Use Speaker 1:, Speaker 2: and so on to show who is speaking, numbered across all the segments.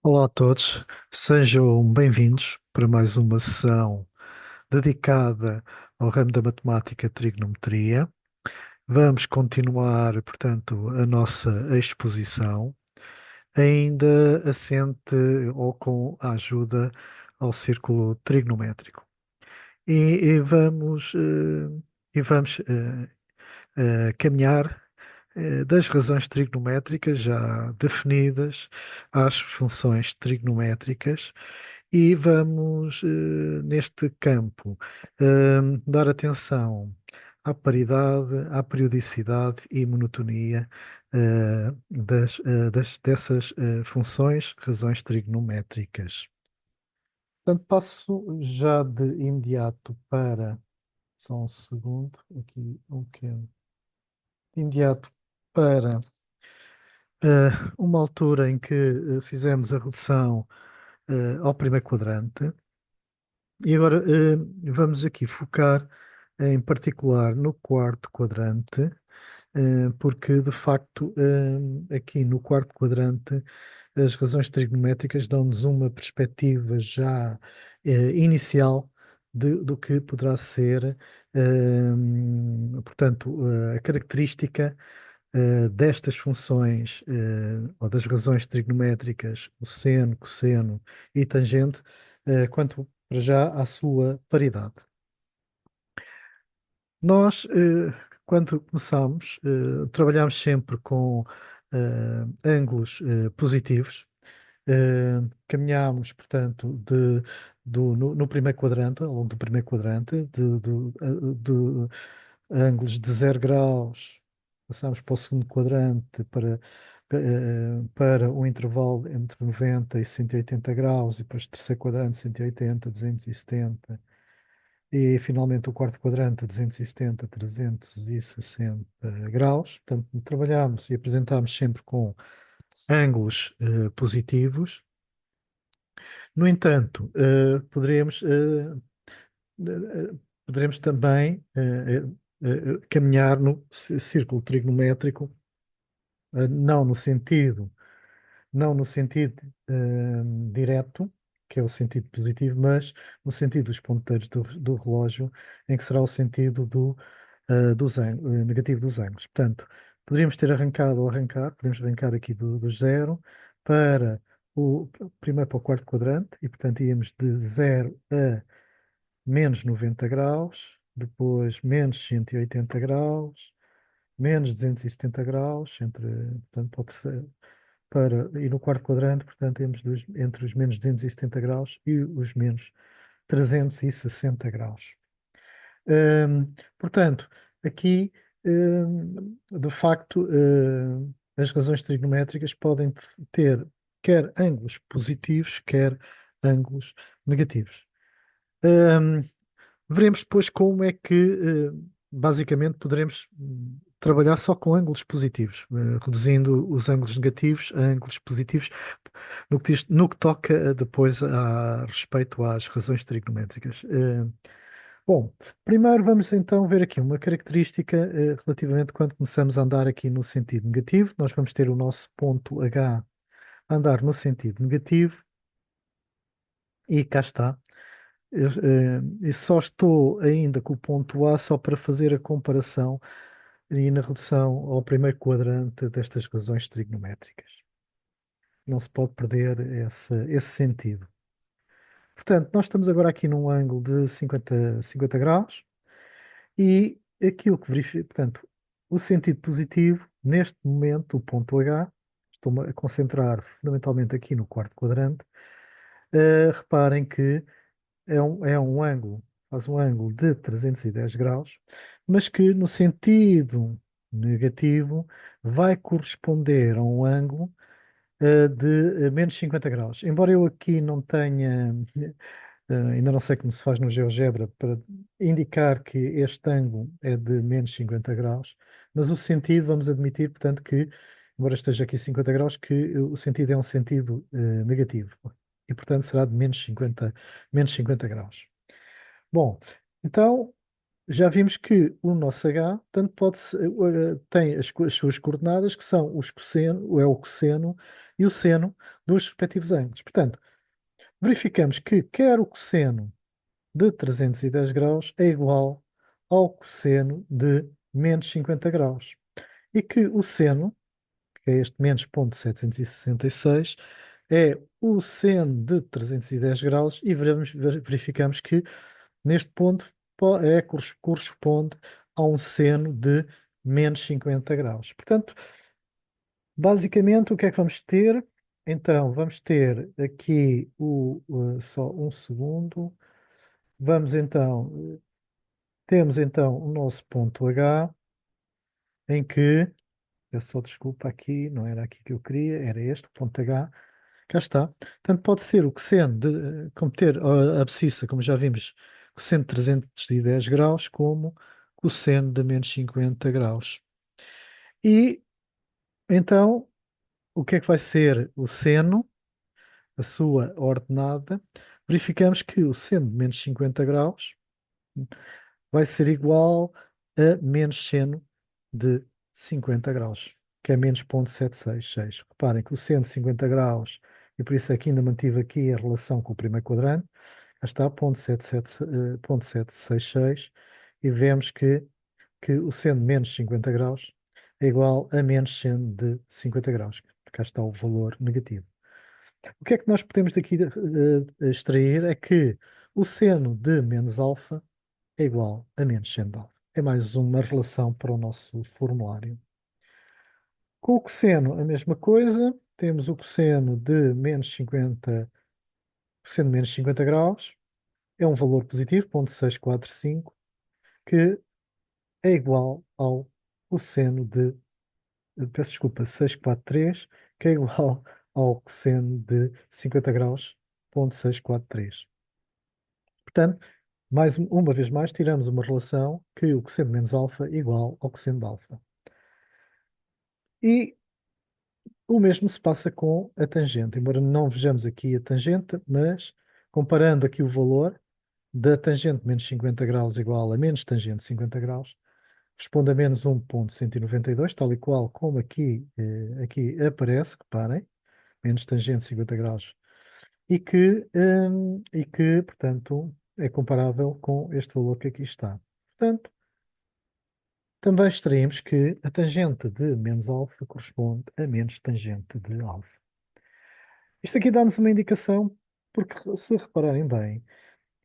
Speaker 1: Olá a todos, sejam bem-vindos para mais uma sessão dedicada ao ramo da matemática trigonometria. Vamos continuar, portanto, a nossa exposição, ainda assente ou com a ajuda ao círculo trigonométrico. E, e vamos, caminhar das razões trigonométricas já definidas às funções trigonométricas e vamos, neste campo, dar atenção à paridade, à periodicidade e monotonia dessas funções, razões trigonométricas. Portanto, passo já de imediato para, só um segundo, aqui um pequeno, de imediato para uma altura em que fizemos a redução ao primeiro quadrante. E agora vamos aqui focar em particular no quarto quadrante, porque de facto aqui no quarto quadrante as razões trigonométricas dão-nos uma perspectiva já inicial do que poderá ser, portanto, a característica destas funções ou das razões trigonométricas, o seno, cosseno e tangente, quanto para já à sua paridade. Nós, quando começamos, trabalhamos sempre com ângulos positivos. Caminhamos, portanto, no primeiro quadrante, ao longo do primeiro quadrante, de ângulos de 0 graus, passamos para o segundo quadrante para um intervalo entre 90 e 180 graus, e depois terceiro quadrante 180, 270, e finalmente o quarto quadrante 270, 360 graus. Portanto, trabalhamos e apresentamos sempre com ângulos positivos. No entanto, poderemos também caminhar no círculo trigonométrico, não no sentido, não no sentido direto, que é o sentido positivo, mas no sentido dos ponteiros do relógio, em que será o sentido negativo dos ângulos. Portanto, poderíamos ter arrancado ou arrancar, podemos arrancar aqui do zero para o primeiro para o quarto quadrante, e portanto íamos de 0 a menos 90 graus, depois menos 180 graus, menos 270 graus, portanto, pode ser e no quarto quadrante, portanto, temos entre os menos 270 graus e os menos 360 graus. Portanto, aqui, de facto, as razões trigonométricas podem ter quer ângulos positivos, quer ângulos negativos. Hum, Veremos depois como é que, basicamente, poderemos trabalhar só com ângulos positivos, reduzindo os ângulos negativos a ângulos positivos, no que toca depois a respeito às razões trigonométricas. Bom, primeiro vamos então ver aqui uma característica, relativamente quando começamos a andar aqui no sentido negativo. Nós vamos ter o nosso ponto H a andar no sentido negativo, e cá está. E só estou ainda com o ponto A só para fazer a comparação e na redução ao primeiro quadrante destas razões trigonométricas. Não se pode perder esse sentido. Portanto, nós estamos agora aqui num ângulo de 50 graus, e aquilo que verifica, portanto, o sentido positivo, neste momento, o ponto H, estou-me a concentrar fundamentalmente aqui no quarto quadrante. Reparem que é um ângulo, faz um ângulo de 310 graus, mas que no sentido negativo vai corresponder a um ângulo de menos 50 graus. Embora eu aqui não tenha, ainda não sei como se faz no GeoGebra para indicar que este ângulo é de menos 50 graus, mas o sentido, vamos admitir, portanto, que, embora esteja aqui 50 graus, que o sentido é um sentido negativo. E, portanto, será de menos 50 graus. Bom, então, já vimos que o nosso H tanto tem as suas coordenadas, que são o cosseno e o seno dos respectivos ângulos. Portanto, verificamos que quer o cosseno de 310 graus é igual ao cosseno de menos 50 graus. E que o seno, que é este menos 0,766, é o seno de 310 graus e verificamos que neste ponto corresponde a um seno de menos 50 graus. Portanto, basicamente, o que é que vamos ter? Então, vamos ter aqui só um segundo. Vamos então, temos então o nosso ponto H, em que, eu só desculpa aqui, não era aqui que eu queria, era este, o ponto H. Cá está. Tanto pode ser o cosseno como ter a abscissa, como já vimos, cosseno de 310 graus, como cosseno de menos 50 graus. E então, o que é que vai ser o seno, a sua ordenada? Verificamos que o seno de menos 50 graus vai ser igual a menos seno de 50 graus, que é menos 0,766. Reparem que o seno de 50 graus, e por isso aqui ainda mantive aqui a relação com o primeiro quadrante, cá está, 0,766, e vemos que o seno de menos 50 graus é igual a menos seno de 50 graus. Cá está o valor negativo. O que é que nós podemos daqui extrair é que o seno de menos alfa é igual a menos seno de alfa. É mais uma relação para o nosso formulário. Com o cosseno, a mesma coisa. Temos o cosseno de menos 50, cosseno de menos 50 graus. É um valor positivo, 0,645, que é igual ao cosseno de, peço desculpa, 643, que é igual ao cosseno de 50 graus, 0,643. Portanto, uma vez mais, tiramos uma relação que o cosseno menos alfa é igual ao cosseno de alfa. E o mesmo se passa com a tangente, embora não vejamos aqui a tangente, mas comparando aqui o valor da tangente menos 50 graus igual a menos tangente 50 graus, responde a menos 1,192, tal e qual como aqui aparece, reparem, menos tangente 50 graus, e que, portanto, é comparável com este valor que aqui está. Portanto, também extraímos que a tangente de menos alfa corresponde a menos tangente de alfa. Isto aqui dá-nos uma indicação, porque se repararem bem,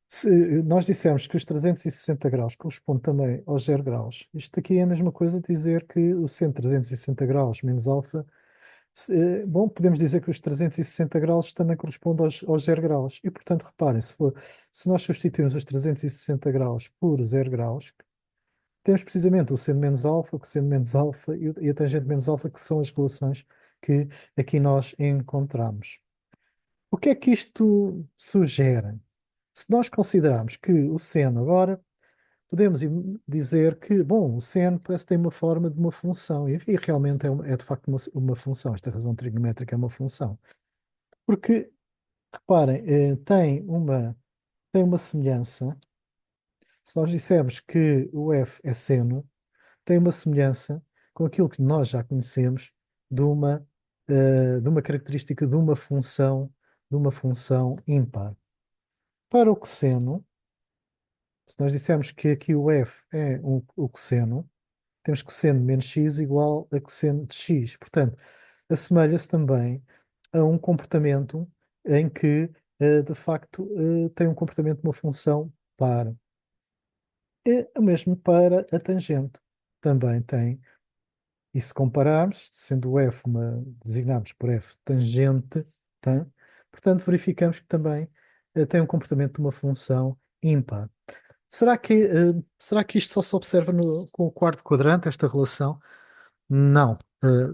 Speaker 1: se nós dissermos que os 360 graus corresponde também aos 0 graus, isto aqui é a mesma coisa de dizer que o seno de 360 graus menos alfa, bom, podemos dizer que os 360 graus também correspondem aos 0 graus. E, portanto, reparem, se nós substituirmos os 360 graus por 0 graus, temos precisamente o seno menos alfa, o cosseno menos alfa e a tangente menos alfa, que são as relações que aqui nós encontramos. O que é que isto sugere? Se nós considerarmos que o seno agora, podemos dizer que, bom, o seno parece que tem uma forma de uma função, e realmente é de facto uma função, esta razão trigonométrica é uma função. Porque, reparem, tem uma semelhança, se nós dissermos que o f é seno, tem uma semelhança com aquilo que nós já conhecemos de uma característica de uma função ímpar. Para o cosseno, se nós dissermos que aqui o f é o cosseno, temos cosseno de menos x igual a cosseno de x. Portanto, assemelha-se também a um comportamento em que, de facto, tem um comportamento de uma função par. É o mesmo para a tangente. Também tem. E se compararmos, sendo o f designamos por f tangente, tá? Portanto, verificamos que também tem um comportamento de uma função ímpar. Será que isto só se observa com o quarto quadrante, esta relação? Não.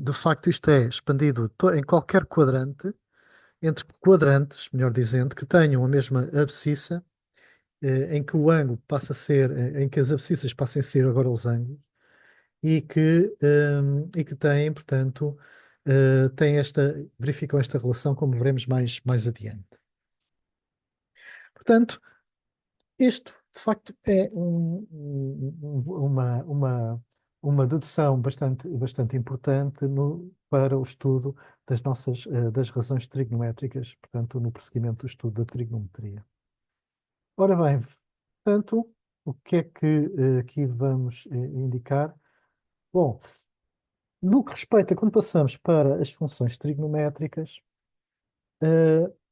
Speaker 1: De facto, isto é expandido em qualquer quadrante, entre quadrantes, melhor dizendo, que tenham a mesma abscissa, em que o ângulo passa a ser, em que as abscissas passem a ser agora os ângulos, e que têm, portanto, verificam esta relação, como veremos mais adiante. Portanto, isto De facto, é uma dedução bastante importante para o estudo das razões trigonométricas, portanto, no prosseguimento do estudo da trigonometria. Ora bem, portanto, o que é que aqui vamos indicar? Bom, no que respeita, quando passamos para as funções trigonométricas,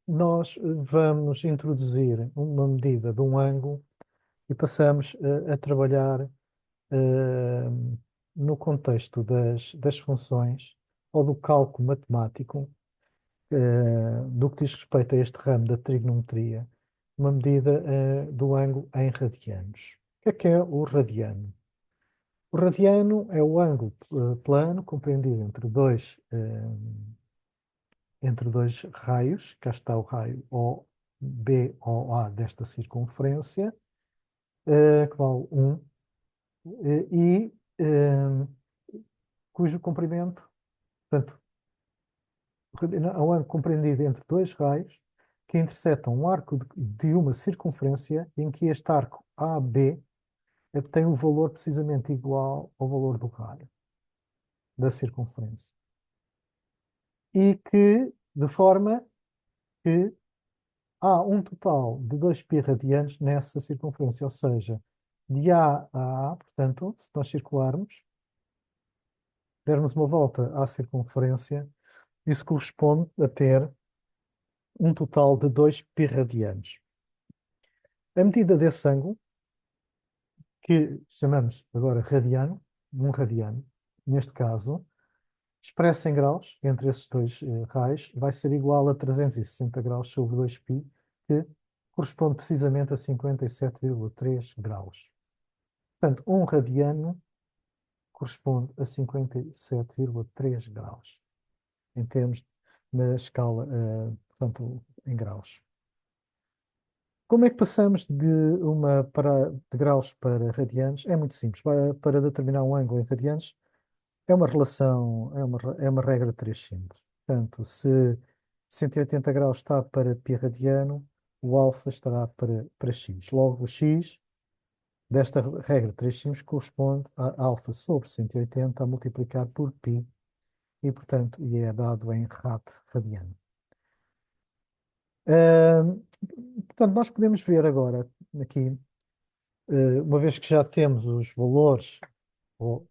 Speaker 1: nós vamos introduzir uma medida de um ângulo e passamos a trabalhar eh, no contexto das funções ou do cálculo matemático, do que diz respeito a este ramo da trigonometria, uma medida do ângulo em radianos. O que é o radiano? O radiano é o ângulo plano compreendido entre dois raios. Cá está o raio OA desta circunferência, que vale 1, e cujo comprimento, portanto, é um ângulo compreendido entre dois raios que interceptam um arco de uma circunferência em que este arco AB tem um valor precisamente igual ao valor do raio da circunferência. E que, de forma que há um total de 2π radianos nessa circunferência, ou seja, de A a A, portanto, se nós circularmos, dermos uma volta à circunferência, isso corresponde a ter um total de 2π radianos. A medida desse ângulo, que chamamos agora radiano, um radiano, neste caso, expresso em graus entre esses dois raios, vai ser igual a 360 graus sobre 2π, que corresponde precisamente a 57,3 graus. Portanto, um radiano corresponde a 57,3 graus, em termos na escala, portanto, em graus. Como é que passamos de graus para radianos? É muito simples. Para determinar um ângulo em radianos, é uma relação, é uma regra de 3 simples. Portanto, se 180 graus está para π radiano, o alfa estará para x. Logo, o x desta regra de 3 simples corresponde a alfa sobre 180 a multiplicar por π e, portanto, é dado em radiano. Ahm, Portanto, nós podemos ver agora aqui, uma vez que já temos os valores, ou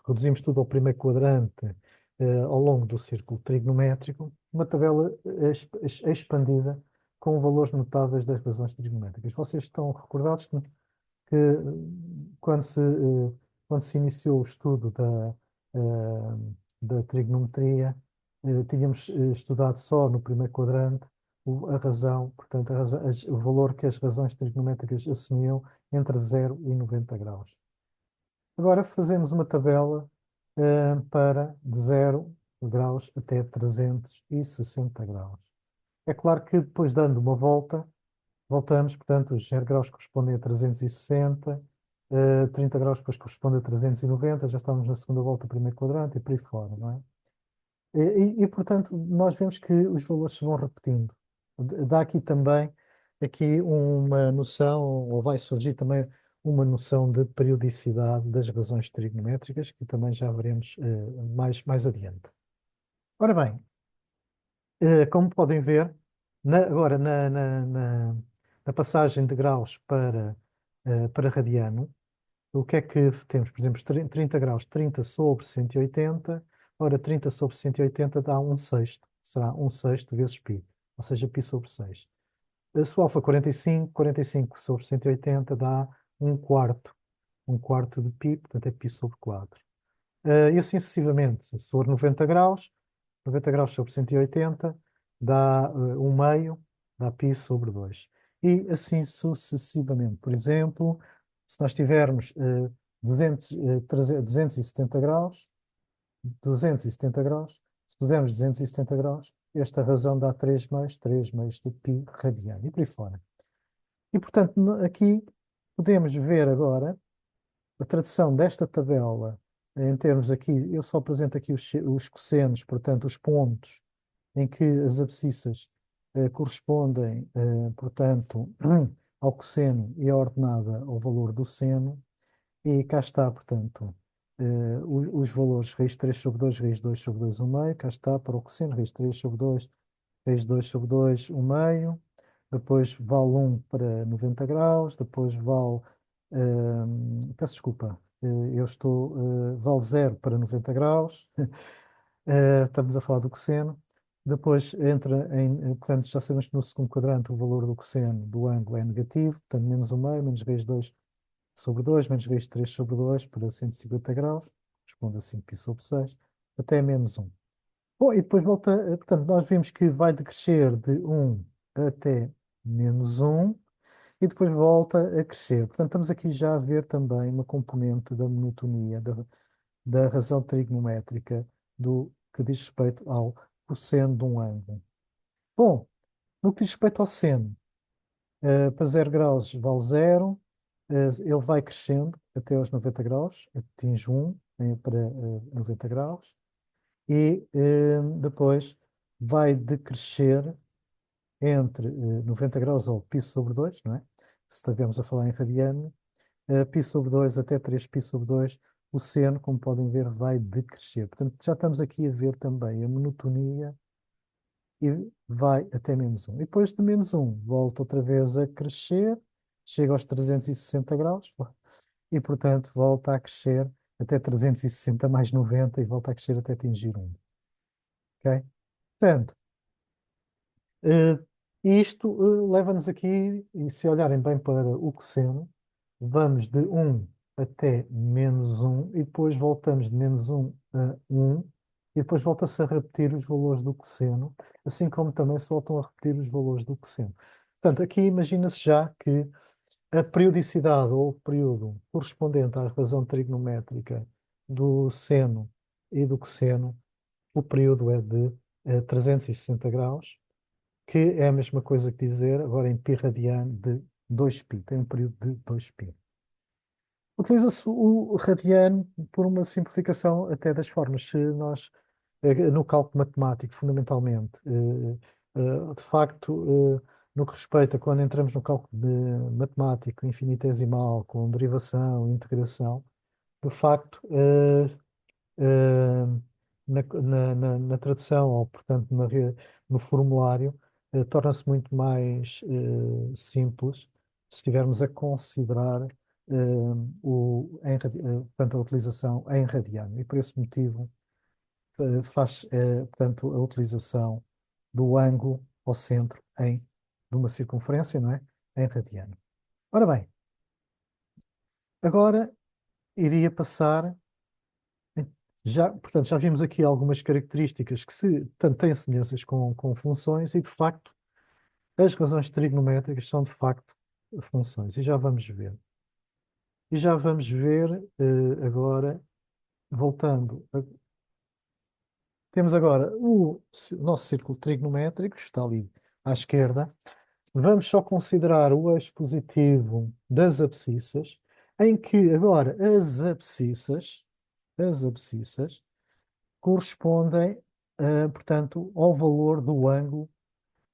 Speaker 1: reduzimos tudo ao primeiro quadrante, ao longo do círculo trigonométrico, uma tabela expandida com valores notáveis das razões trigonométricas. Vocês estão recordados que quando se iniciou o estudo da trigonometria, tínhamos estudado só no primeiro quadrante a razão, portanto, o valor que as razões trigonométricas assumiam entre 0 e 90 graus. Agora fazemos uma tabela para de 0 graus até 360 graus. É claro que depois, dando uma volta, voltamos, portanto, os 0 graus correspondem a 360, 30 graus depois corresponde a 390, já estamos na segunda volta do primeiro quadrante e por aí fora, não é? Portanto, nós vemos que os valores se vão repetindo. Dá aqui também uma noção, ou vai surgir também uma noção de periodicidade das razões trigonométricas, que também já veremos mais adiante. Ora bem, como podem ver, agora na passagem de graus para radiano, o que é que temos? Por exemplo, 30 graus, 30 sobre 180. Ora, 30 sobre 180 dá 1/6. Será 1/6 vezes π, ou seja, π sobre 6. Se o alfa 45, 45 sobre 180 dá 1/4. 1/4 de π, portanto é π sobre 4. E assim sucessivamente. Se for 90 graus, 90 graus sobre 180 dá 1/2, dá π sobre 2. E assim sucessivamente. Por exemplo, se nós tivermos 270 graus, 270 graus, se pusermos 270 graus, esta razão dá 3 meios de π radiano e por aí fora. E, portanto, aqui podemos ver agora a tradução desta tabela em termos aqui, eu só apresento aqui os cossenos, portanto, os pontos em que as abscissas correspondem, portanto, ao cosseno e a ordenada ao valor do seno. E cá está, portanto, os valores raiz de 3 sobre 2 raiz de 2 sobre 2 1 meio. Cá está para o cosseno, raiz de 3 sobre 2 raiz de 2 sobre 2 1 meio. Depois vale 1 para 90 graus. Depois vale, peço desculpa, vale 0 para 90 graus. Estamos a falar do cosseno. Depois entra portanto, já sabemos que no segundo quadrante o valor do cosseno do ângulo é negativo, portanto, menos 1 meio, menos raiz de 2 sobre 2 menos raiz de 3 sobre 2 para 150 graus, responde a 5π sobre 6, até menos 1. Bom, e depois volta, portanto, nós vimos que vai decrescer de 1 até menos 1 e depois volta a crescer. Portanto, estamos aqui já a ver também uma componente da monotonia, da razão trigonométrica que diz respeito ao cosseno de um ângulo. Bom, no que diz respeito ao seno, para 0 graus vale 0, ele vai crescendo até aos 90 graus, atinge 1 para 90 graus, e depois vai decrescer entre 90 graus ou π sobre 2, não é? Se estivermos a falar em radiano, π sobre 2 até 3π sobre 2, o seno, como podem ver, vai decrescer. Portanto, já estamos aqui a ver também a monotonia e vai até menos 1. E depois de menos 1, volta outra vez a crescer, chega aos 360 graus e, portanto, volta a crescer até 360 mais 90 e volta a crescer até atingir 1. Ok? Portanto, eh, isto leva-nos aqui, e se olharem bem para o cosseno, vamos de 1 até menos 1 e depois voltamos de menos 1 a 1 e depois volta-se a repetir os valores do cosseno, assim como também se voltam a repetir os valores do cosseno. Portanto, aqui imagina-se já que a periodicidade ou o período correspondente à razão trigonométrica do seno e do cosseno, o período é de 360 graus, que é a mesma coisa que dizer, agora em pi radiano, de 2π, tem um período de 2π. Utiliza-se o radiano por uma simplificação até das formas. Se nós, no cálculo matemático, fundamentalmente, de facto, no que respeita, quando entramos no cálculo de matemático infinitesimal, com derivação, integração, de facto, eh, na tradução, ou portanto no formulário, torna-se muito mais simples se estivermos a considerar portanto, a utilização em radiano. E por esse motivo faz portanto, a utilização do ângulo ao centro de uma circunferência, não é? Em radiano. Ora bem, agora iria passar. Portanto, já vimos aqui algumas características que portanto, têm semelhanças com funções e, de facto, as razões trigonométricas são, de facto, funções. E já vamos ver. E já vamos ver agora, voltando. Temos agora o nosso círculo trigonométrico, está ali à esquerda. Vamos só considerar o eixo positivo das abscissas, em que agora as abscissas correspondem, portanto, ao valor do ângulo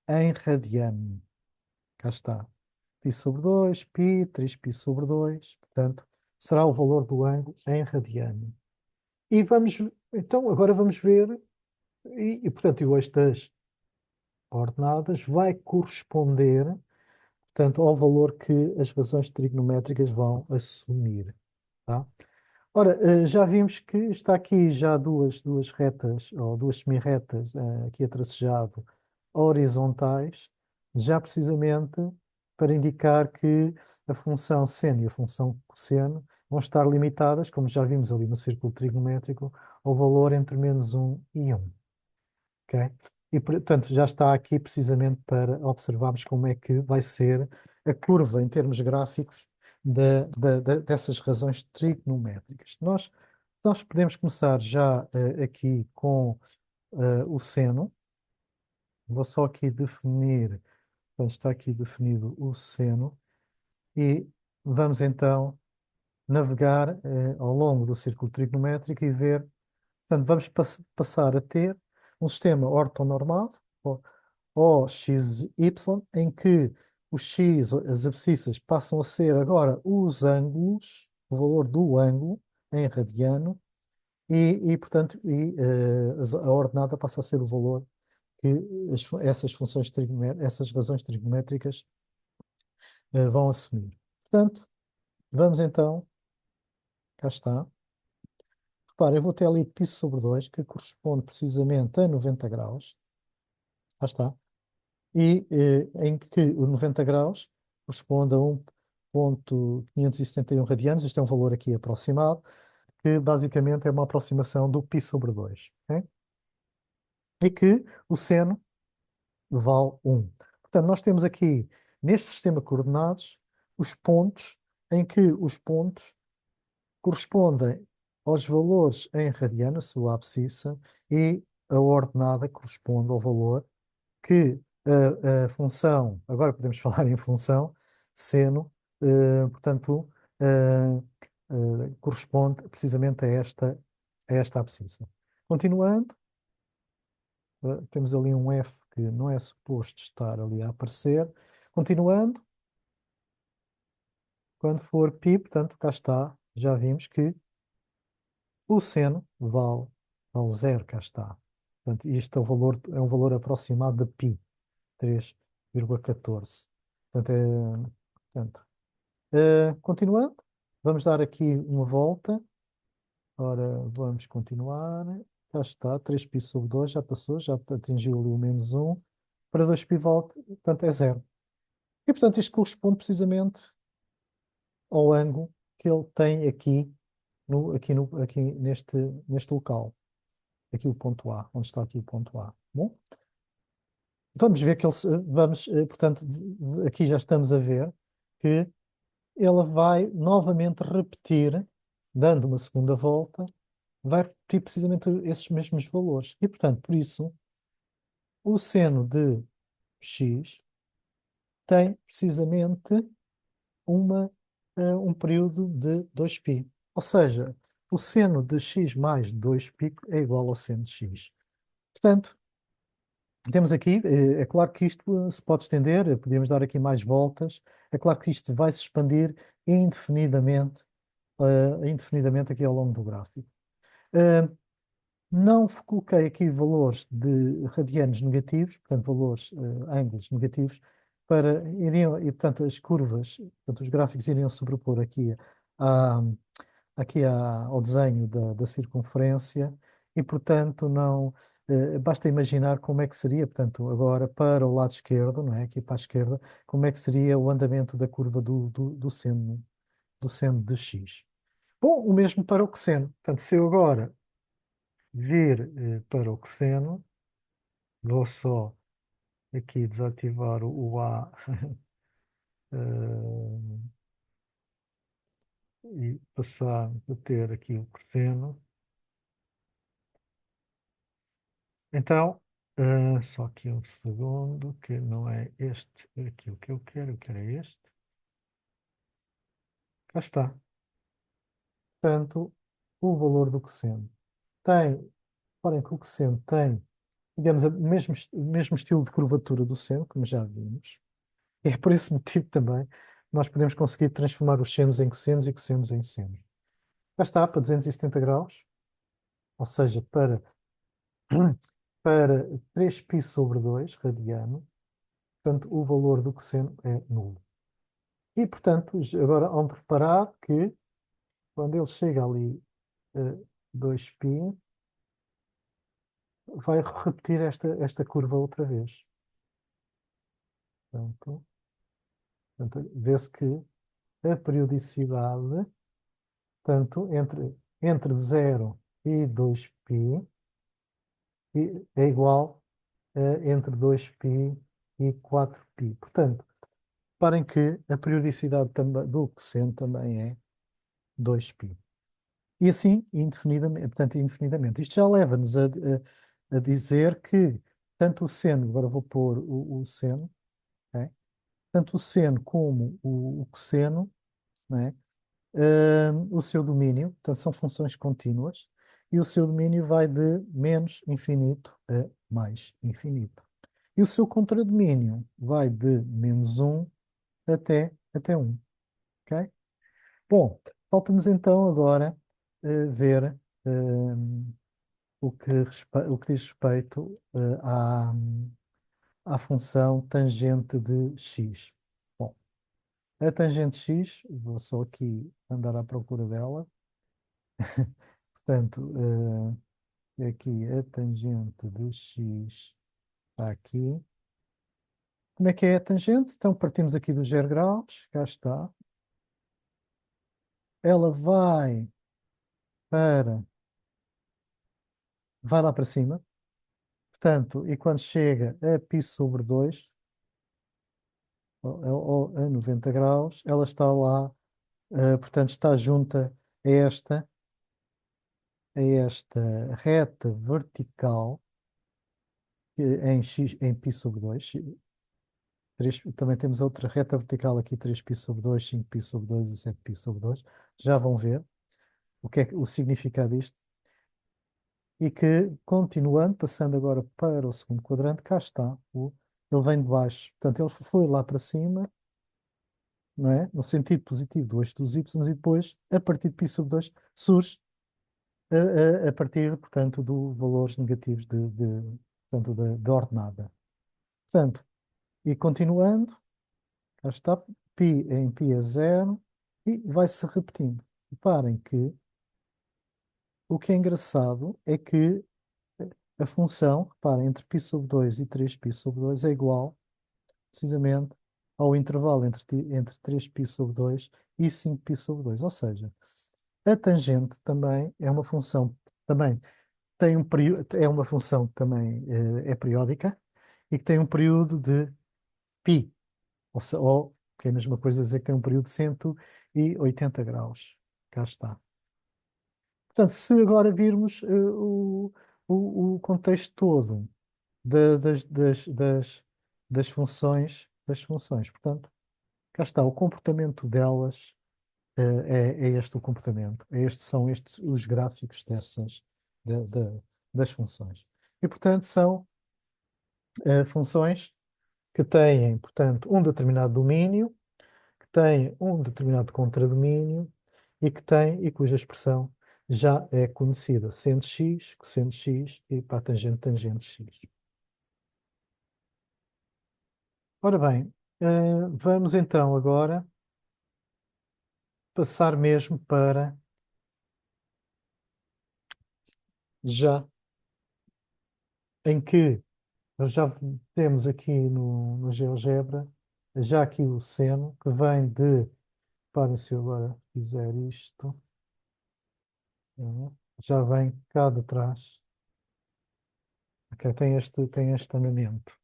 Speaker 1: em radiano. Cá está. Π sobre 2, π, 3π sobre 2, portanto, será o valor do ângulo em radiano. E então, agora vamos ver, portanto, o eixo das ordenadas vai corresponder, portanto, ao valor que as razões trigonométricas vão assumir. Tá? Ora, já vimos que está aqui já duas retas, ou duas semi-retas, aqui a tracejado, horizontais, já precisamente para indicar que a função seno e a função cosseno vão estar limitadas, como já vimos ali no círculo trigonométrico, ao valor entre menos 1 e 1. Ok? E, portanto, já está aqui precisamente para observarmos como é que vai ser a curva em termos gráficos dessas razões trigonométricas. Nós podemos começar já aqui com o seno. Vou só aqui definir, portanto, está aqui definido o seno, e vamos então navegar ao longo do círculo trigonométrico e ver, portanto, vamos passar a ter um sistema ortonormado, ou XY, em que o x, as abscissas, passam a ser agora os ângulos, o valor do ângulo em radiano, portanto, a ordenada passa a ser o valor que essas funções essas razões trigonométricas vão assumir. Portanto, vamos então, cá está. Reparem, eu vou ter ali π sobre 2, que corresponde precisamente a 90 graus. Cá está. Em que o 90 graus corresponde a 1,571 radianos. Isto é um valor aqui aproximado, que basicamente é uma aproximação do π sobre 2. Ok? E que o seno vale 1. Portanto, nós temos aqui, neste sistema de coordenados, os pontos em que os pontos correspondem aos valores em radiano, a sua abscissa, e a ordenada corresponde ao valor que a função, agora podemos falar em função, seno, portanto, corresponde precisamente a esta abscissa. Continuando, temos ali um F que não é suposto estar ali a aparecer. Continuando, quando for π, portanto, cá está, já vimos que o seno vale 0, cá está. Portanto, isto é um valor aproximado de π, 3,14. Portanto, continuando, vamos dar aqui uma volta. Ora, vamos continuar. Cá está, 3π sobre 2 já passou, já atingiu ali o menos 1. Para 2π volta, portanto, é 0. E, portanto, isto corresponde precisamente ao ângulo que ele tem aqui, aqui neste local. Aqui o ponto A, onde está aqui o ponto A. Bom, vamos ver que portanto, aqui já estamos a ver que ele vai novamente repetir, dando uma segunda volta, vai repetir precisamente esses mesmos valores. E, portanto, por isso, o seno de x tem precisamente um período de 2π. Ou seja, o seno de x mais 2π é igual ao seno de x. Portanto, temos aqui, é claro que isto se pode estender, podíamos dar aqui mais voltas, é claro que isto vai se expandir indefinidamente, indefinidamente aqui ao longo do gráfico. Não coloquei aqui valores de radianos negativos, portanto, valores, ângulos negativos, e portanto, as curvas, portanto, os gráficos iriam sobrepor à, ao desenho da circunferência e, portanto, não, basta imaginar como é que seria, portanto, agora para o lado esquerdo, não é? Aqui para a esquerda, como é que seria o andamento da curva do seno de x. Bom, o mesmo para o cosseno. Portanto, se eu agora vir para o cosseno, vou só aqui desativar o A e passar a ter aqui o cosseno. Então, só aqui um segundo, que não é este aqui o que eu quero é este. Cá está. Portanto, o valor do cosseno tem, reparem que o cosseno tem, digamos, o mesmo estilo de curvatura do seno, como já vimos. E é por esse motivo também nós podemos conseguir transformar os senos em cossenos e cossenos em senos. Já está, para 270 graus, ou seja, para 3π sobre 2 radiano, portanto, o valor do cosseno é nulo. E, portanto, agora hão de reparar que quando ele chega ali a 2π, vai repetir esta curva outra vez. Portanto, vê-se que a periodicidade, tanto entre 0 e 2π, é igual a entre 2π e 4π. Portanto, reparem que a periodicidade do cosseno também é 2π. E assim, indefinidamente, portanto, indefinidamente. Isto já leva-nos a dizer que tanto o seno, agora vou pôr o seno, ok? Tanto o seno como o cosseno, né? O seu domínio, portanto, são funções contínuas, e o seu domínio vai de menos infinito a mais infinito. E o seu contradomínio vai de -1 até 1, ok? Bom, falta-nos então agora ver o que diz respeito à função tangente de x. Bom, a tangente x, vou só aqui andar à procura dela. Portanto, aqui a tangente de x está aqui. Como é que é a tangente? Então partimos aqui dos 0 graus, cá está. Ela para, vai lá para cima. Portanto, e quando chega a π/2, ou a 90 graus, ela está lá, portanto, está junta a esta reta vertical em x, em π/2. Também temos outra reta vertical aqui, 3π/2, 5π/2 e 7π/2. Já vão ver o que é o significado disto. E que, continuando, passando agora para o segundo quadrante, cá está. Ele vem de baixo. Portanto, ele foi lá para cima, não é? No sentido positivo do eixo dos y, e depois, a partir de π/2, surge a partir, portanto, do valores negativos portanto, da ordenada. Portanto, e continuando, cá está, π em π é 0 e vai-se repetindo. Reparem que o que é engraçado é que a função, reparem, entre π/2 e 3π/2 é igual, precisamente, ao intervalo entre 3π/2 e 5π/2. Ou seja, a tangente também é uma função, também tem um período, é uma função que também é periódica e que tem um período de π, ou que é a mesma coisa dizer que tem um período de 180 graus. Cá está. Portanto, se agora virmos o contexto todo das funções, portanto, cá está, o comportamento delas é este o comportamento, são estes os gráficos da- da- das funções. E, portanto, são funções que têm, portanto, um determinado domínio, que têm um determinado contradomínio e cuja expressão já é conhecida, seno x, cosseno x e para a tangente, tangente x. Ora bem, vamos então agora passar mesmo para já em que nós já temos aqui no GeoGebra, já aqui o seno, que vem para se eu agora fizer isto, já vem cá de trás. Ok, tem este andamento.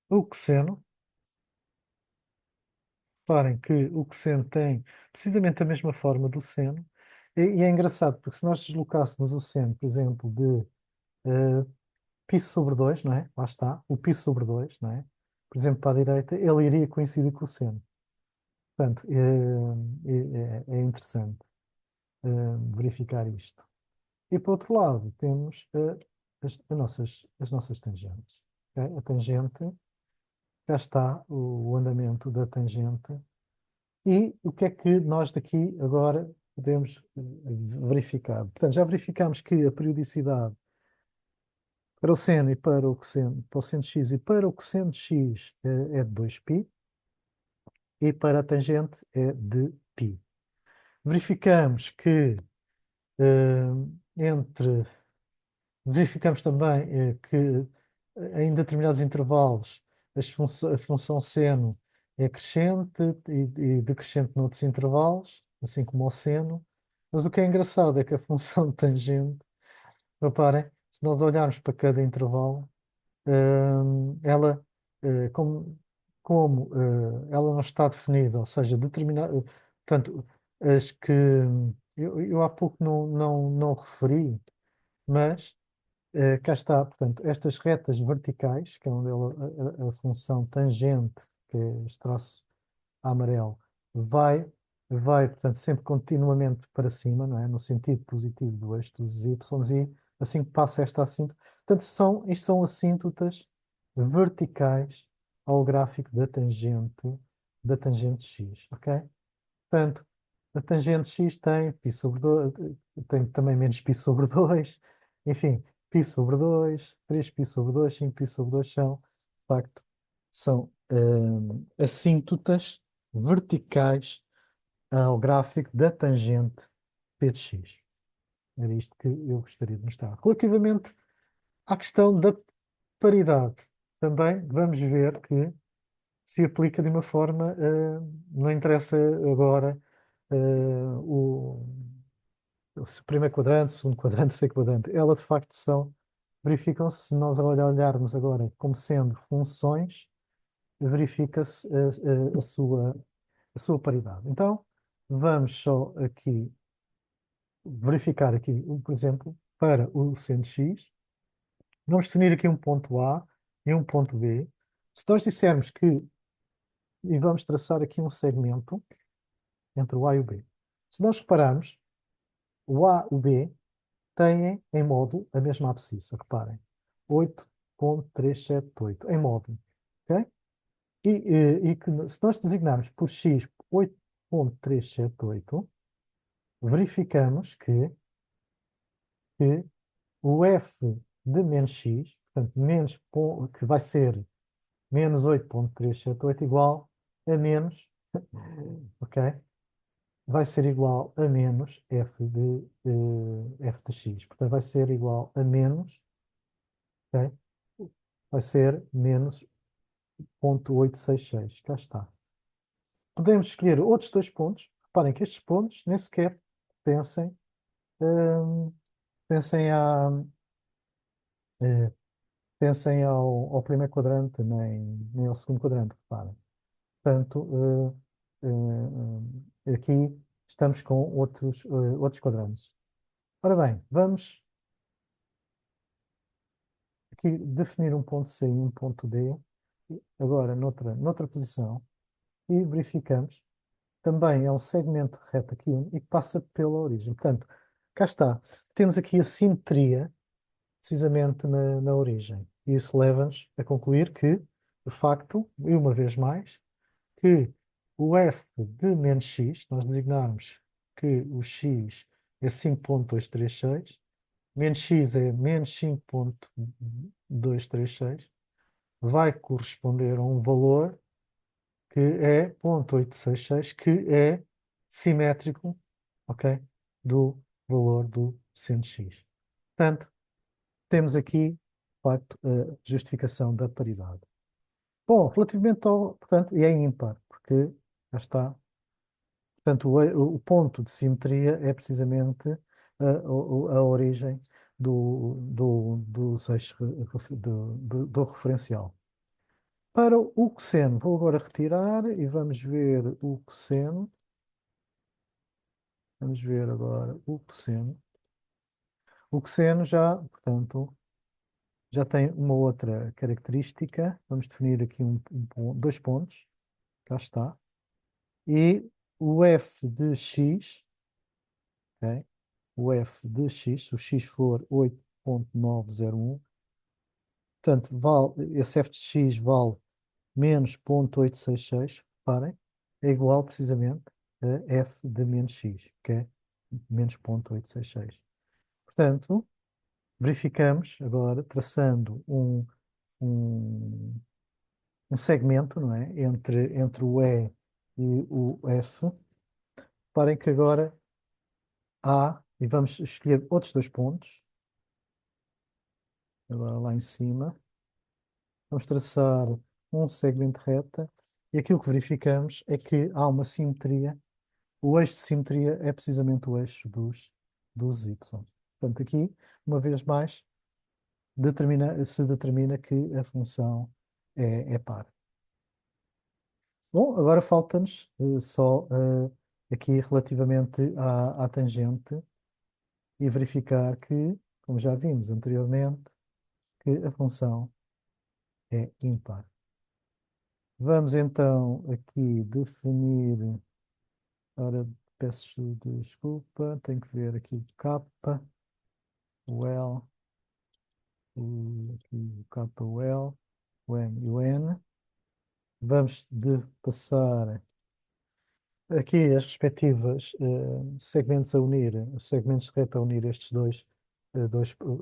Speaker 1: O cosseno, reparem que o cosseno tem precisamente a mesma forma do seno, e é engraçado, porque se nós deslocássemos o seno, por exemplo, de π/2, não é? Lá está, o π/2, não é? Por exemplo, para a direita, ele iria coincidir com o seno. Portanto, é interessante verificar isto. E por outro lado, temos as nossas tangentes. Ok? A tangente, cá está o andamento da tangente. E o que é que nós daqui agora podemos verificar? Portanto, já verificámos que a periodicidade para o seno e para o cosseno, para o seno de x e para o cosseno de x é de 2π e para a tangente é de π. Verificamos que entre verificamos também que em determinados intervalos a função seno é crescente e decrescente noutros intervalos, assim como o seno. Mas o que é engraçado é que a função tangente, reparem, se nós olharmos para cada intervalo, ela, como ela não está definida, ou seja, determinada, portanto, as que eu há pouco não referi, mas cá está, portanto, estas retas verticais, que é onde a função tangente, que é este traço amarelo, vai, portanto, sempre continuamente para cima, não é? No sentido positivo do eixo dos y, e assim que passa esta assíntota. Portanto, isto são assíntotas verticais ao gráfico da tangente x, ok? Portanto, a tangente x tem π sobre 2, tem também menos π sobre 2, enfim, π sobre 2, 3π sobre 2, 5π sobre 2 são, de facto, são assíntotas verticais ao gráfico da tangente p de x. Era isto que eu gostaria de mostrar. Relativamente à questão da paridade, também vamos ver que se aplica de uma forma, não interessa agora o primeiro quadrante, segundo quadrante, terceiro quadrante. Ela de facto são, verificam-se, se nós olharmos agora como sendo funções, verifica-se a sua paridade. Então, vamos só aqui verificar aqui, por exemplo, para o seno x, vamos definir aqui um ponto A e um ponto B. Se nós dissermos que, e vamos traçar aqui um segmento entre o A e o B. Se nós repararmos, o A e o B têm em módulo a mesma abscissa, reparem, 8,378 em módulo, ok? E que se nós designarmos por x 8,378, verificamos que o f de menos x, portanto, que vai ser menos 8,378 igual a menos, ok? Vai ser igual a menos f de x. Portanto, vai ser igual a menos, ok? Vai ser menos 0,866. Cá está. Podemos escolher outros dois pontos. Reparem que estes pontos nem sequer pensem, hum, pensem, eh, pensem ao primeiro quadrante, nem ao segundo quadrante, reparem. Portanto, aqui estamos com outros quadrantes. Ora bem, vamos aqui definir um ponto C e um ponto D, agora noutra posição, e verificamos, também é um segmento reto aqui e que passa pela origem. Portanto, cá está, temos aqui a simetria, precisamente na origem. E isso leva-nos a concluir que, de facto, e uma vez mais, que o f de menos x, nós designarmos que o x é 5,236, menos x é menos 5,236, vai corresponder a um valor que é 0,866, que é simétrico, ok, do valor do seno x. Portanto, temos aqui, de facto, a justificação da paridade. Bom, relativamente ao, portanto, e é ímpar, porque já está. Portanto, o ponto de simetria é precisamente a origem do seixo do referencial. Para o cosseno, vou agora retirar e vamos ver o cosseno. Vamos ver agora o cosseno. O cosseno já, portanto, já tem uma outra característica. Vamos definir aqui dois pontos. Cá está. E o f de x, ok? O f de x, se o x for 8,901, portanto, esse f de x vale menos 0,866, reparem, é igual precisamente a f de menos x, que é menos 0,866. Portanto, verificamos agora, traçando um, um segmento, não é? Entre o E e o F. Reparem que agora há, e vamos escolher outros dois pontos, agora lá em cima, vamos traçar um segmento reta, e aquilo que verificamos é que há uma simetria. O eixo de simetria é precisamente o eixo dos y. Portanto, aqui, uma vez mais, se determina que a função é par. Bom, agora falta-nos só aqui relativamente à tangente e verificar que, como já vimos anteriormente, que a função é ímpar. Vamos então aqui definir, ora, peço desculpa, tenho que ver aqui o K, o L, aqui o K, o L, o M e o N. vamos de passar aqui as respectivas segmentos a unir, os segmentos de reta a unir estes dois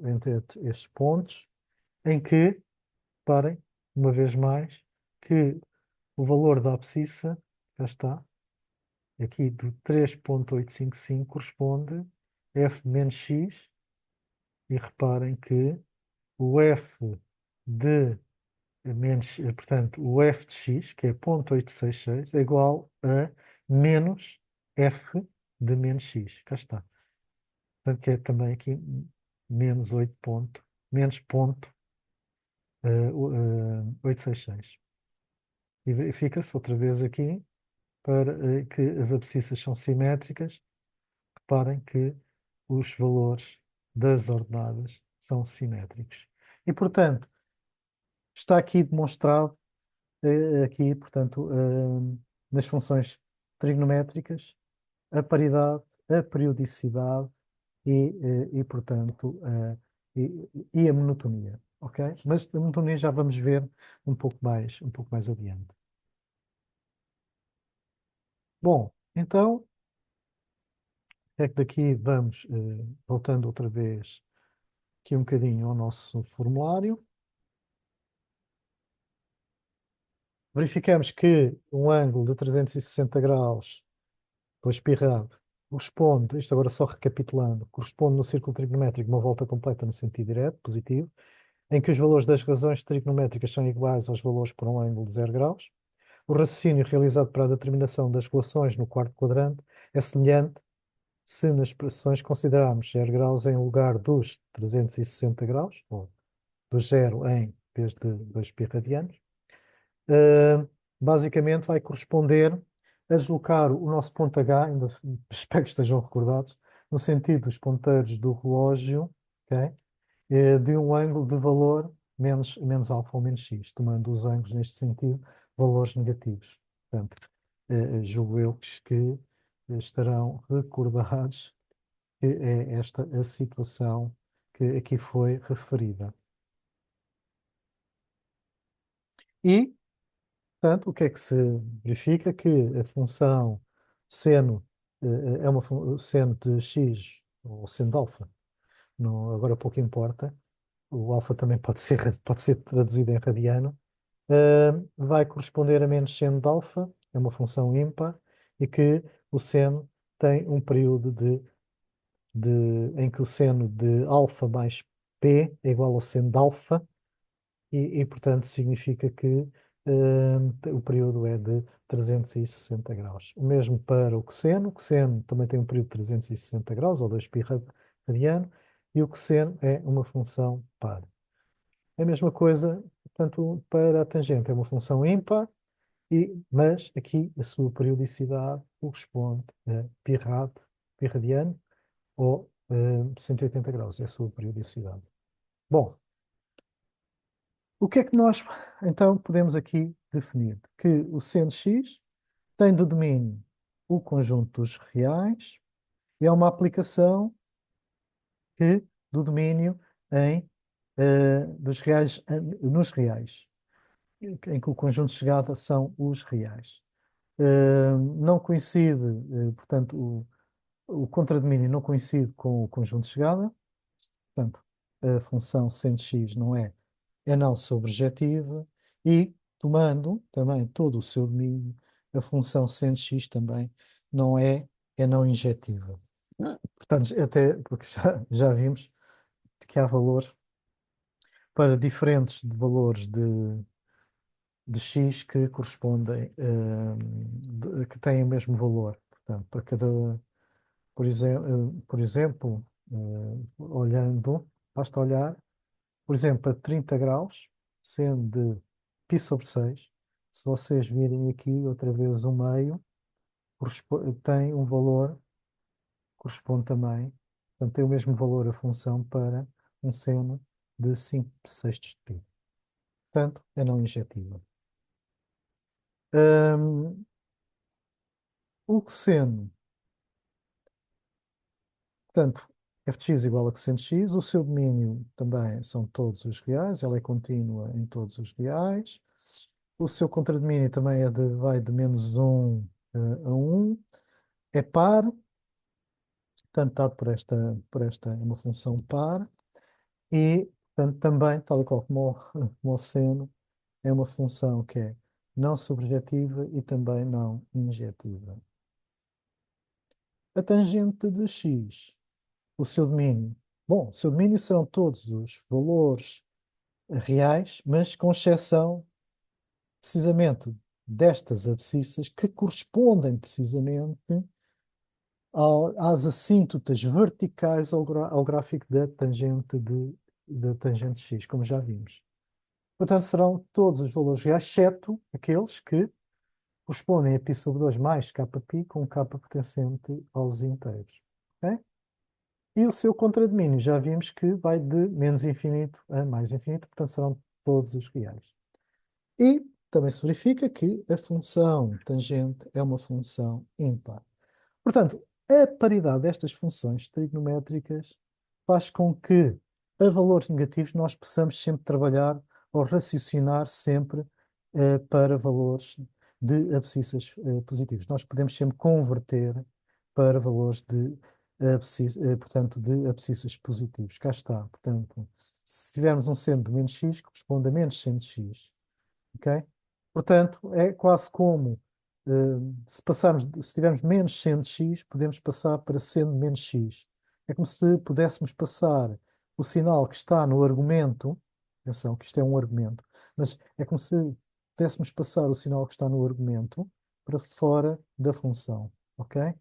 Speaker 1: entre estes pontos, em que, reparem, uma vez mais, que o valor da abscissa, já está, aqui do 3,855 corresponde a f de menos x, e reparem que o f de portanto, o f de x, que é 0,866, é igual a menos f de menos x. Cá está. Portanto, que é também aqui menos 8 ponto, menos ponto 866. E verifica-se outra vez aqui para que as abscissas são simétricas. Reparem que os valores das ordenadas são simétricos. E, portanto, está aqui demonstrado aqui, portanto, nas funções trigonométricas, a paridade, a periodicidade portanto, e a monotonia, ok? Mas a monotonia já vamos ver um pouco mais adiante. Bom, então, é que daqui vamos, voltando outra vez aqui um bocadinho ao nosso formulário, verificamos que um ângulo de 360 graus, depois espirrado, corresponde, isto agora só recapitulando, corresponde no círculo trigonométrico uma volta completa no sentido direto, positivo, em que os valores das razões trigonométricas são iguais aos valores por um ângulo de 0 graus. O raciocínio realizado para a determinação das relações no quarto quadrante é semelhante se nas expressões considerarmos 0 graus em lugar dos 360 graus, ou do zero em vez de 2 π radianos. Basicamente vai corresponder a deslocar o nosso ponto H, ainda espero que estejam recordados, no sentido dos ponteiros do relógio, ok? De um ângulo de valor menos alfa ou menos x, tomando os ângulos neste sentido valores negativos. Portanto, julgo eu que estarão recordados que é esta a situação que aqui foi referida. E portanto, o que é que se verifica? Que a função seno é uma seno de x, ou seno de alfa, não, agora pouco importa, o alfa também pode ser traduzido em radiano, vai corresponder a menos seno de alfa, é uma função ímpar, e que o seno tem um período em que o seno de alfa mais p é igual ao seno de alfa, portanto, significa que o período é de 360 graus. O mesmo para o cosseno. O cosseno também tem um período de 360 graus, ou 2π radiano, e o cosseno é uma função par. É a mesma coisa, portanto, para a tangente é uma função ímpar, mas aqui a sua periodicidade corresponde a π radiano, ou 180 graus, é a sua periodicidade. Bom, o que é que nós, então, podemos aqui definir? Que o seno x tem de domínio o conjunto dos reais e é uma aplicação do domínio dos reais nos reais, em que o conjunto de chegada são os reais. Não coincide, portanto, o contradomínio não coincide com o conjunto de chegada, portanto, a função seno x não é não sobrejetiva, e tomando também todo o seu domínio, a função seno x também não é não injetiva. Portanto, até porque já vimos que há valores para diferentes de valores de x que correspondem, que têm o mesmo valor. Portanto, para cada, por exemplo, olhando, basta olhar, por exemplo, para 30 graus, sendo de π/6, se vocês virem aqui outra vez o meio, tem um valor, corresponde também, portanto, tem o mesmo valor a função para um seno de 5/6 de π. Portanto, é não injetiva. O cosseno, portanto, f de x igual a cosseno de x, o seu domínio também são todos os reais, ela é contínua em todos os reais. O seu contradomínio também vai de -1 a 1. É par, portanto, dado por esta, é uma função par. E, portanto, também, tal e qual como o seno, é uma função que é não subjetiva e também não injetiva. A tangente de x, o seu domínio. Bom, o seu domínio serão todos os valores reais, mas com exceção, precisamente, destas abscissas que correspondem precisamente às assíntotas verticais ao gráfico da tangente x, como já vimos. Portanto, serão todos os valores reais, exceto aqueles que correspondem a π sobre 2 mais kπ com k pertencente aos inteiros. Ok? E o seu contradomínio, já vimos que vai de menos infinito a mais infinito, portanto serão todos os reais. E também se verifica que a função tangente é uma função ímpar. Portanto, a paridade destas funções trigonométricas faz com que a valores negativos nós possamos sempre trabalhar ou raciocinar sempre para valores de abscissas positivos. Nós podemos sempre converter para valores portanto, de abscissas positivos. Cá está. Portanto, se tivermos um seno de menos x, corresponde a menos seno de x. Ok? Portanto, é quase como eh, se tivermos menos seno de x, podemos passar para seno de menos x. É como se pudéssemos passar o sinal que está no argumento, atenção, que isto é um argumento, mas é como se pudéssemos passar o sinal que está no argumento para fora da função, ok?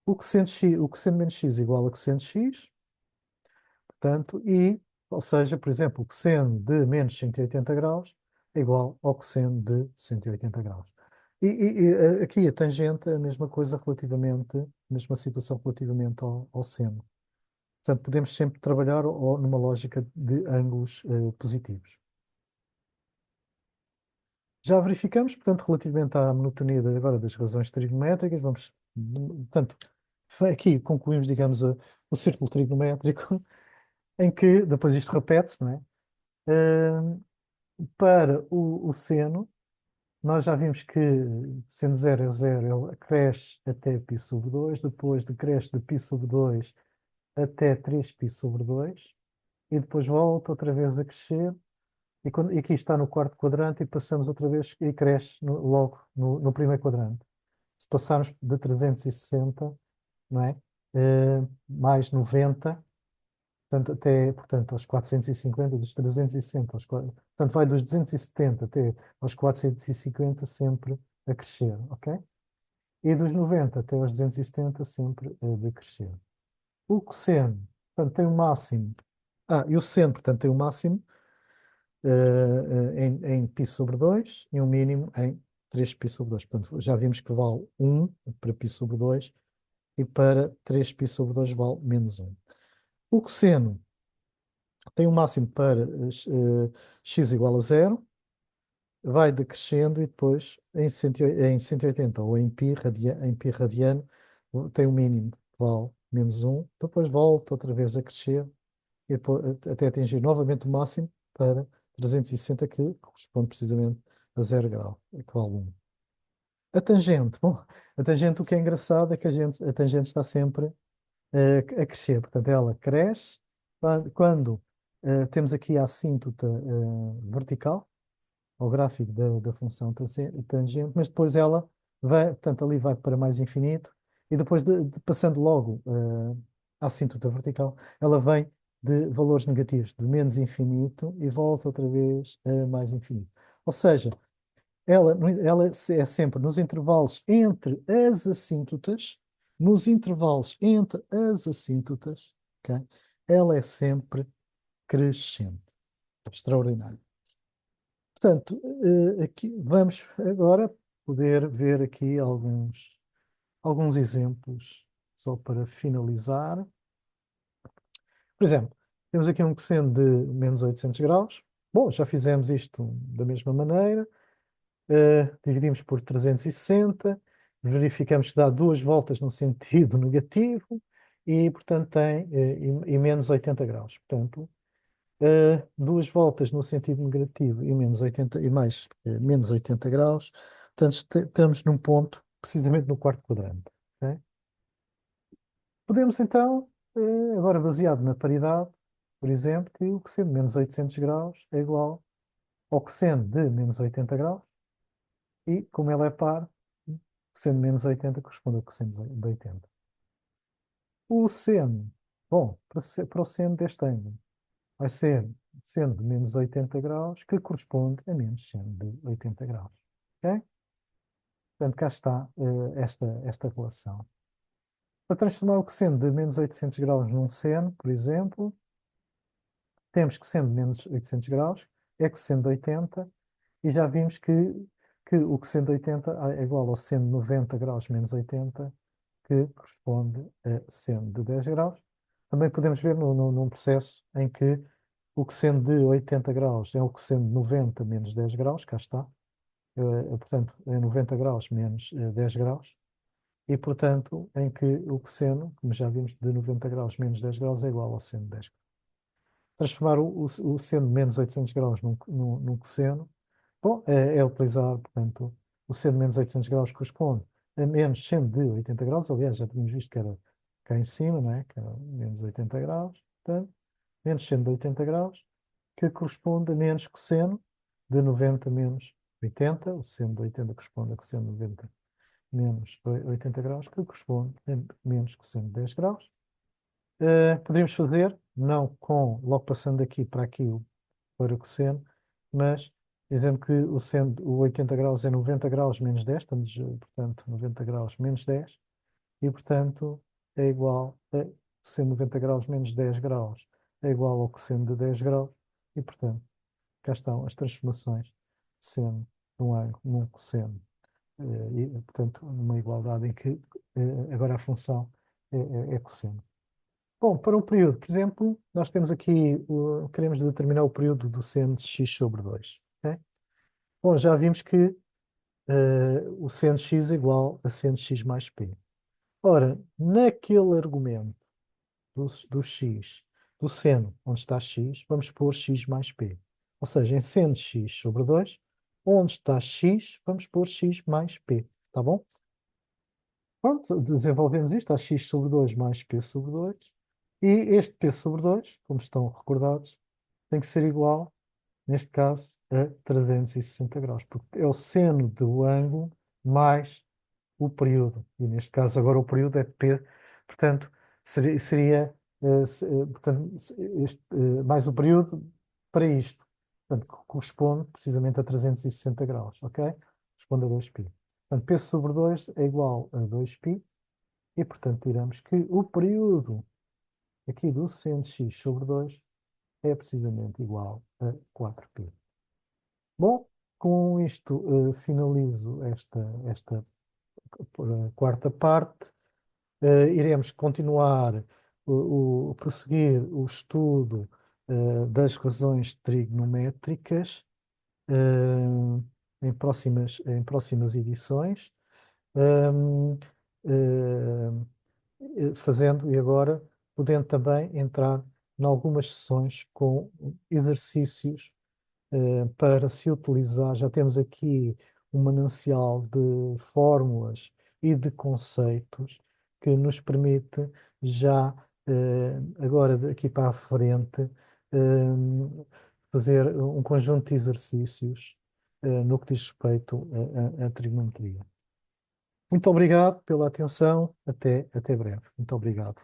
Speaker 1: O cosseno de menos x igual a cosseno de x, portanto, ou seja, por exemplo, o cosseno de menos 180 graus é igual ao cosseno de 180 graus. E aqui a tangente é a mesma coisa relativamente, a mesma situação relativamente ao seno. Portanto, podemos sempre trabalhar numa lógica de ângulos positivos. Já verificamos, portanto, relativamente à monotonia agora das razões trigonométricas, portanto, aqui concluímos, digamos, o círculo trigonométrico, em que, depois isto repete-se, não é? Para o seno, nós já vimos que seno 0 é 0, ele cresce até π sobre 2, depois decresce de π sobre 2 até 3π sobre 2, e depois volta outra vez a crescer, e aqui está no quarto quadrante, e passamos outra vez e cresce logo no primeiro quadrante. Se passarmos de 360, não é? Mais 90, portanto, aos 450, dos 360 portanto, vai dos 270 até aos 450 sempre a crescer, ok? E dos 90 até aos 270 sempre a decrescer. O cosseno, portanto, tem o máximo. E o seno, portanto, tem o máximo em π sobre 2 e um mínimo em 3π sobre 2. Portanto, já vimos que vale 1 para π sobre 2 e para 3π sobre 2 vale menos 1. O cosseno tem um máximo para x igual a 0, vai decrescendo e depois em 180 ou em π radiano tem um mínimo, vale menos 1, depois volta outra vez a crescer e depois, até atingir novamente o máximo para 360, que corresponde precisamente a 0 grau, que vale 1. A tangente, bom, a tangente, o que é engraçado é que a tangente está sempre a crescer. Portanto, ela cresce quando temos aqui a assíntota vertical, ao gráfico da função tangente, mas depois ela vai, portanto, ali vai para mais infinito, e depois passando logo à assíntota vertical, ela vem de valores negativos, de menos infinito, e volta outra vez a mais infinito. Ou seja, ela é sempre nos intervalos entre as assíntotas, ok? Ela é sempre crescente. Extraordinário. Portanto, aqui vamos agora poder ver aqui alguns exemplos, só para finalizar. Por exemplo, temos aqui um cosseno de menos 800 graus. Bom, já fizemos isto da mesma maneira. Dividimos por 360, verificamos que dá duas voltas no sentido negativo e, portanto, tem menos 80 graus. Portanto, duas voltas no sentido negativo e menos 80 e mais menos 80 graus. Portanto, estamos num ponto, precisamente no quarto quadrante. Ok? Podemos então, agora baseado na paridade, por exemplo, que o cosseno de menos 800 graus é igual ao cosseno de menos 80 graus e, como ele é par, o cosseno de menos 80 corresponde ao cosseno de 80. O seno, bom, para o seno deste ângulo, vai ser seno de menos 80 graus, que corresponde a menos seno de 80 graus. Ok? Portanto, cá está esta relação. Para transformar o cosseno de menos 800 graus num seno, por exemplo, temos cosseno de menos 800 graus, é cosseno de 80, e já vimos que o cosseno de 80 é igual ao seno de 90 graus menos 80, que corresponde a seno de 10 graus. Também podemos ver num processo em que o cosseno de 80 graus é o cosseno de 90 menos 10 graus, cá está. Portanto, é 90 graus menos 10 graus. E, portanto, em que o cosseno, como já vimos, de 90 graus menos 10 graus é igual ao seno de 10 graus. Transformar o seno de menos 800 graus num cosseno, bom, é utilizar, portanto, o seno de menos 800 graus corresponde a menos seno de 80 graus. Aliás, já tínhamos visto que era cá em cima, não é? Que era menos 80 graus. Portanto, menos seno de 80 graus, que corresponde a menos cosseno de 90 menos 80. O seno de 80 corresponde a cosseno de 90 menos 80 graus, que corresponde a menos cosseno de 10 graus. Poderíamos fazer, não com, logo passando daqui para aqui para o cosseno, mas dizendo que o 80 graus é 90 graus menos 10, estamos, portanto, 90 graus menos 10, e, portanto, é igual a seno 90 graus menos 10 graus é igual ao cosseno de 10 graus, e, portanto, cá estão as transformações de seno num ângulo, num cosseno, e, portanto, numa igualdade em que agora a função é cosseno. Bom, para um período, por exemplo, nós temos aqui, queremos determinar o período do seno de x sobre 2. Ok? Bom, já vimos que o seno de x é igual a seno de x mais p. Ora, naquele argumento do x, do seno onde está x, vamos pôr x mais p. Ou seja, em seno de x sobre 2, onde está x, vamos pôr x mais p. Tá bom? Pronto, desenvolvemos isto, há x sobre 2 mais p sobre 2. E este p sobre 2, como estão recordados, tem que ser igual, neste caso, a 360 graus, porque é o seno do ângulo mais o período. E neste caso, agora o período é p, portanto, portanto, mais o período para isto. Portanto, corresponde precisamente a 360 graus, ok? Corresponde a 2π. Portanto, p sobre 2 é igual a 2π, e, portanto, diremos que o período aqui do seno de x sobre 2 é precisamente igual a 4π. Bom, com isto finalizo esta quarta parte. Iremos continuar prosseguir o estudo das razões trigonométricas em próximas edições. Um, Fazendo e agora podendo também entrar em algumas sessões com exercícios para se utilizar. Já temos aqui um manancial de fórmulas e de conceitos que nos permite já, agora daqui para a frente, fazer um conjunto de exercícios no que diz respeito à trigonometria. Muito obrigado pela atenção. Até breve. Muito obrigado.